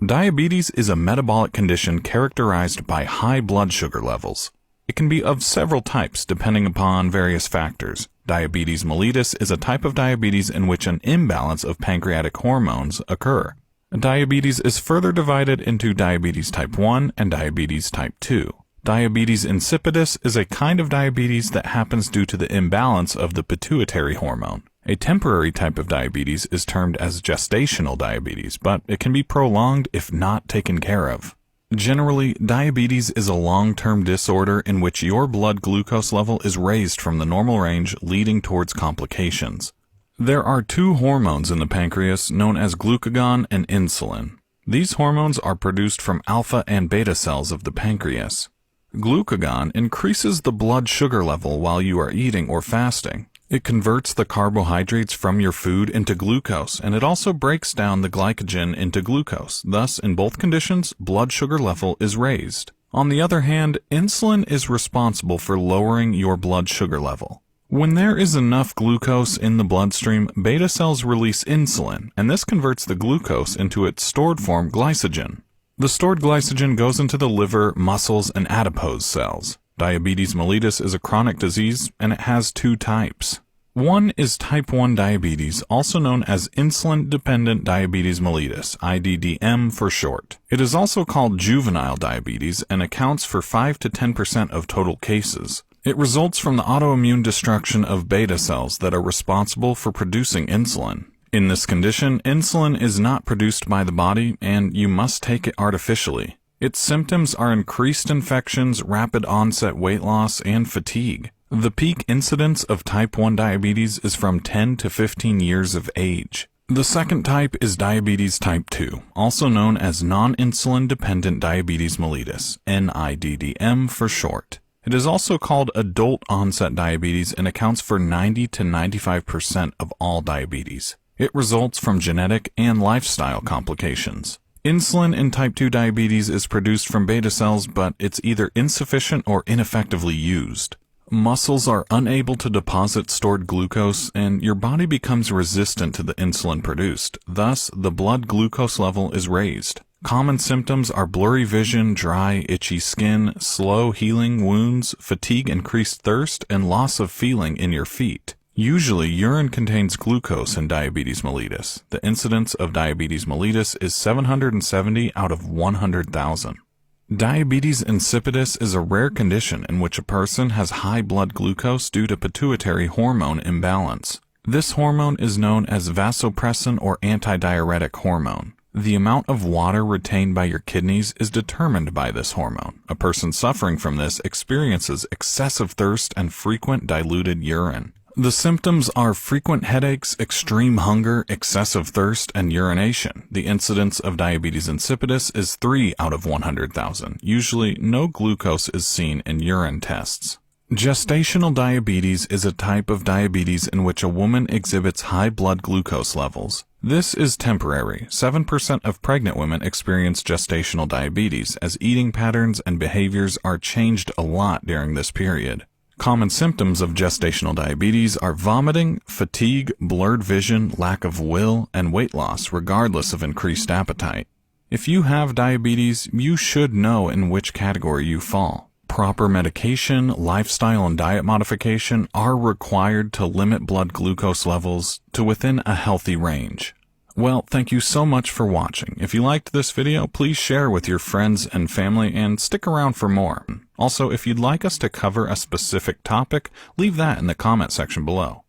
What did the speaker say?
Diabetes is a metabolic condition characterized by high blood sugar levels. It can be of several types depending upon various factors. Diabetes mellitus is a type of diabetes in which an imbalance of pancreatic hormones occur. Diabetes is further divided into diabetes type 1 and diabetes type 2. Diabetes insipidus is a kind of diabetes that happens due to the imbalance of the pituitary hormone. A temporary type of diabetes is termed as gestational diabetes, but it can be prolonged if not taken care of. Generally, diabetes is a long-term disorder in which your blood glucose level is raised from the normal range, leading towards complications. There are two hormones in the pancreas known as glucagon and insulin. These hormones are produced from alpha and beta cells of the pancreas. Glucagon increases the blood sugar level while you are eating or fasting. It converts the carbohydrates from your food into glucose, and it also breaks down the glycogen into glucose. Thus, in both conditions, blood sugar level is raised. On the other hand, insulin is responsible for lowering your blood sugar level. When there is enough glucose in the bloodstream, beta cells release insulin, and this converts the glucose into its stored form, glycogen. The stored glycogen goes into the liver, muscles, and adipose cells. Diabetes mellitus is a chronic disease, and it has two types. One is type 1 diabetes, also known as insulin-dependent diabetes mellitus, IDDM for short. It is also called juvenile diabetes and accounts for 5 to 10% of total cases. It results from the autoimmune destruction of beta cells that are responsible for producing insulin. In this condition, insulin is not produced by the body, and you must take it artificially. Its symptoms are increased infections, rapid onset weight loss, and fatigue. The peak incidence of type 1 diabetes is from 10 to 15 years of age. The second type is diabetes type 2, also known as non-insulin dependent diabetes mellitus, NIDDM for short. It is also called adult onset diabetes and accounts for 90 to 95% of all diabetes. It results from genetic and lifestyle complications. Insulin in type 2 diabetes is produced from beta cells, but it's either insufficient or ineffectively used. Muscles are unable to deposit stored glucose, and your body becomes resistant to the insulin produced. Thus, the blood glucose level is raised. Common symptoms are blurry vision, dry, itchy skin, slow healing wounds, fatigue, increased thirst, and loss of feeling in your feet. Usually, urine contains glucose in diabetes mellitus. The incidence of diabetes mellitus is 770 out of 100,000. Diabetes insipidus is a rare condition in which a person has high blood glucose due to pituitary hormone imbalance. This hormone is known as vasopressin or antidiuretic hormone. The amount of water retained by your kidneys is determined by this hormone. A person suffering from this experiences excessive thirst and frequent diluted urine. The symptoms are frequent headaches, extreme hunger, excessive thirst, and urination. The incidence of diabetes insipidus is 3 out of 100,000. Usually, no glucose is seen in urine tests. Gestational diabetes is a type of diabetes in which a woman exhibits high blood glucose levels. This is temporary. 7% of pregnant women experience gestational diabetes, as eating patterns and behaviors are changed a lot during this period. Common symptoms of gestational diabetes are vomiting, fatigue, blurred vision, lack of will, and weight loss, regardless of increased appetite. If you have diabetes, you should know in which category you fall. Proper medication, lifestyle, and diet modification are required to limit blood glucose levels to within a healthy range. Well, thank you so much for watching. If you liked this video, please share with your friends and family and stick around for more. Also, if you'd like us to cover a specific topic, leave that in the comment section below.